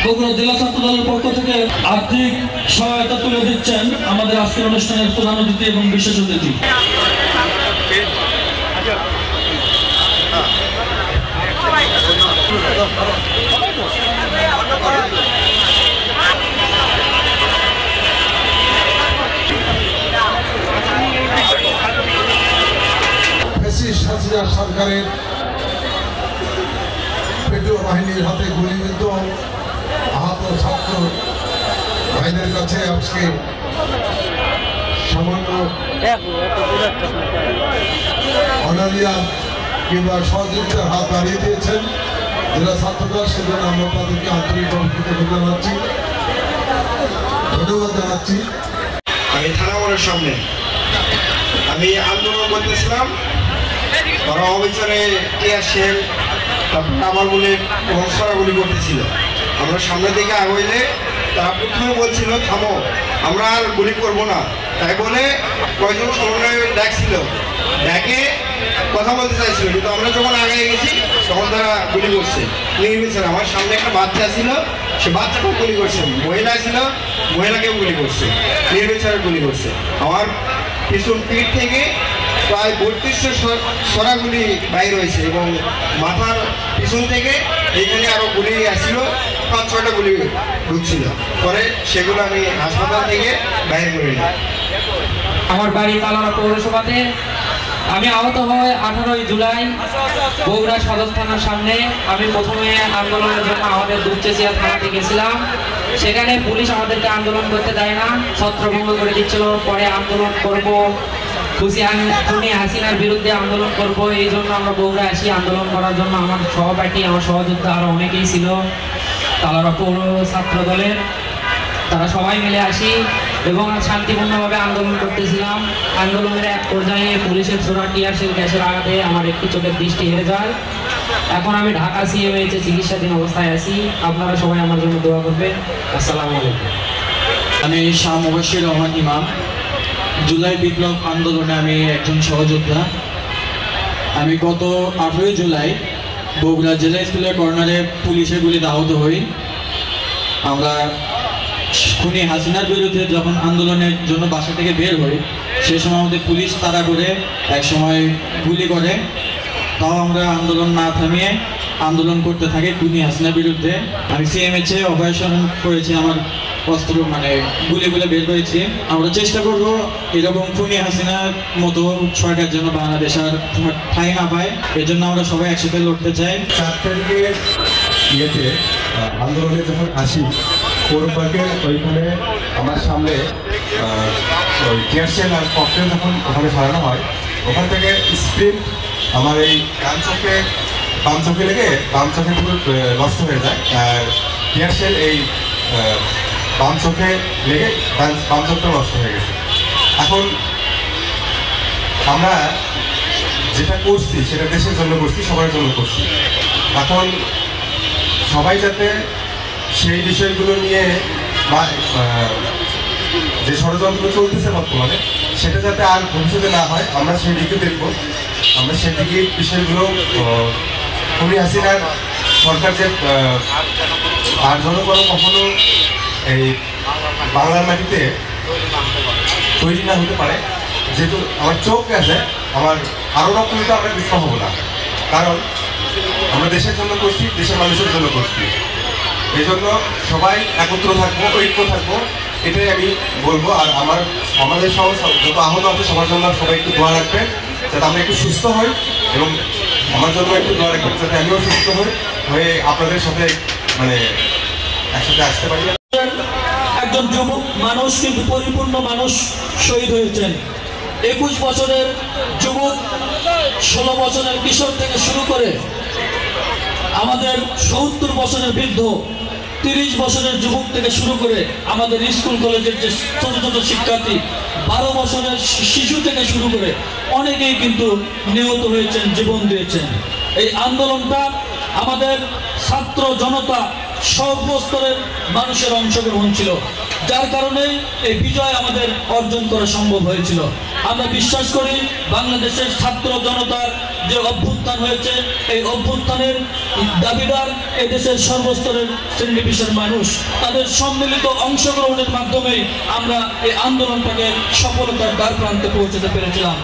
বগুড়া জেলা ছাত্র দলের পক্ষ থেকে আর্থিক সহায়তা তুলে দিচ্ছেন আমাদের আজকের অনুষ্ঠানের প্রধান অতিথি এবং বিশেষ অতিথি। সরকারের পেট্রো বাহিনীর হাতে গুলিবিদ্ধ আহত ছাত্র ভাইদের কাছে আজকে সামান্য অনারিয়া কিংবা সহযোগিতার হাত বাড়িয়ে দিয়েছেন জেলা ছাত্রদল, সেজন্য আমরা তাদেরকে আন্তরিকভাবে কৃতজ্ঞতা জানাচ্ছি, ধন্যবাদ জানাচ্ছি। আমি থানামোড়ের সামনে আমি আন্দোলন করতেছিলাম, তারা অবিচারে টিয়ার শেল কামার বুলেট এবং সরাগুলি করতেছিল। আমরা সামনের দিকে আগাইলে তারা প্রথমে বলছিল থামো, আমরা আর গুলি করবো না, তাই বলে কয়েকজন সমন্বয় ডাকছিল, ডাকে কথা বলতে চাইছিল, কিন্তু আমরা যখন আগে গেছি তখন তারা গুলি করছে নির্বিচারে। আমার সামনে একটা বাচ্চা ছিল, সে বাচ্চাকেও গুলি করছে, মহিলা ছিল মহিলাকেও গুলি করছে, নির্বিচারে গুলি করছে। আমার পিছন পিঠ থেকে প্রায় 3200 সরাগুলি বাইর হয়েছে এবং মাথার পিছন থেকে এইখানে আরও গুলি আসছিল, 5-6টা গুলি ঢুকছিল। পরে সেগুলো আমি হাসপাতাল থেকে বাইর করে নিই। আমার বাড়ি তালারা পৌরসভাতে। আমি আহত হয়ে 18ই জুলাই বগুড়া সদর থানার সামনে আমি প্রথমে আন্দোলনের জন্য আমাদের দুপচেচিয়া থানাতে গেছিলাম। সেখানে পুলিশ আমাদেরকে আন্দোলন করতে দেয় না, ছত্রভঙ্গ করে দিচ্ছিল। পরে আন্দোলন করব, খুনি হাসিনার বিরুদ্ধে আন্দোলন করব, এই জন্য আমরা বগুড়া আসি আন্দোলন করার জন্য। আমার সহপাঠী, আমার সহযোদ্ধা আরও অনেকেই ছিল তালারা পৌর ছাত্র দলের, তারা সবাই মিলে আসি এবং শান্তিপূর্ণভাবে আন্দোলন করতেছিলাম। আন্দোলনের এক পর্যায়ে পুলিশের ছোড়া টিয়ার শেল গ্যাসের আঘাতে আমার একটি চোখের দৃষ্টি হেরে যায়। এখন আমি ঢাকা সিএমএইচে চিকিৎসাধীন অবস্থায় আছি। আপনারা সবাই আমার জন্য দোয়া করবেন। আসসালামু আলাইকুম। আমি শাহ মুবাশশির রহমান ইমাম। জুলাই বিপ্লব আন্দোলনে আমি একজন সহযোদ্ধা। আমি গত 18 জুলাই বগুড়া জেলা স্কুলের কর্নারে পুলিশের গুলিতে আহত হই। আমরা খুনি হাসিনার বিরুদ্ধে যখন আন্দোলনের জন্য বাসা থেকে বের হই, সে সময় আমাদের পুলিশ তাড়া করে এক সময় গুলি করে। তাও আমরা আন্দোলন না থামিয়ে আন্দোলন করতে থাকি খুনি হাসিনার বিরুদ্ধে। আমি সিএমএইচে অপারেশন করেছি, আমার অস্ত্র গুলিগুলো বের করেছি। আমরা চেষ্টা করব এরকম খুনি হাসিনার মতো সরকার যেন বাংলাদেশ আর ঠাঁই না পায়, এজন্য আমরা সবাই একসাথে লড়তে চাই। 4 তারিখের ইয়েতে আন্দোলনে যখন আসি, পৌরপার্কের ওইখানে আমার সামনে ওই টিয়ারশেল আর ককটেল যখন ওখানে সরানো হয়, ওখান থেকে স্প্রিন্ট আমার এই বাম চোখে লেগে বাম চোখে পুরো নষ্ট হয়ে যায়। আর টিয়ারশেল এই বাম চোখে লেগে বাম চোখটা নষ্ট হয়ে গেছে। এখন আমরা যেটা করছি সেটা দেশের জন্য করছি, সবার জন্য করছি। এখন সবাই যাতে সেই বিষয়গুলো নিয়ে বা যে ষড়যন্ত্র চলতেছে বর্তমানে, সেটা যাতে আর ভবিষ্যতে না হয়, আমরা সেই দিকে দেখব। আমরা সেই দিকে বিষয়গুলো খুনি হাসিনার সরকার যে আর জনগণ কখনো এই বাংলার মাটিতে তৈরি না হতে পারে। যেহেতু আমার চোখ গেছে, আমার আরও রকম তো আমরা বিফল হবো না, কারণ আমরা দেশের জন্য করছি, দেশের মানুষের জন্য করছি। এই জন্য সবাই একত্র থাকবো, ঐক্য থাকবো, এটাই আমি বলবো। আর আমাদের সহ যত আহত আছে সবার জন্য সবাই একটু দোয়া রাখবেন, যাতে আমরা একটু সুস্থ হই, এবং আমার জন্য একটু দোয়া রাখবেন যাতে আমিও সুস্থ হয়ে আপনাদের সাথে একসাথে আসতে পারি। একজন যুবক মানুষ, কিন্তু পরিপূর্ণ মানুষ শহীদ হয়েছেন। 21 বছরের যুবক, 16 বছরের কিশোর থেকে শুরু করে আমাদের 70 বছরের বৃদ্ধ, 30 বছরের যুবক থেকে শুরু করে আমাদের স্কুল কলেজের যে ছোট ছোট শিক্ষার্থী, 12 বছরের শিশু থেকে শুরু করে অনেকেই কিন্তু নিহত হয়েছেন, জীবন দিয়েছেন। এই আন্দোলনটা আমাদের ছাত্র জনতা সর্বস্তরের মানুষের অংশগ্রহণ ছিল। যার কারণে এই বিজয় আমাদের অর্জন করা সম্ভব হয়েছিল। আমরা বিশ্বাস করি বাংলাদেশের ছাত্র জনতার যে অভ্যুত্থান হয়েছে, এই অভ্যুত্থানের দাবিদার এই দেশের সর্বস্তরের শ্রেণী পেশার মানুষ। তাদের সম্মিলিত অংশগ্রহণের মাধ্যমেই আমরা এই আন্দোলনটাকে সফলতার দ্বার প্রান্তে পৌঁছাতে পেরেছিলাম।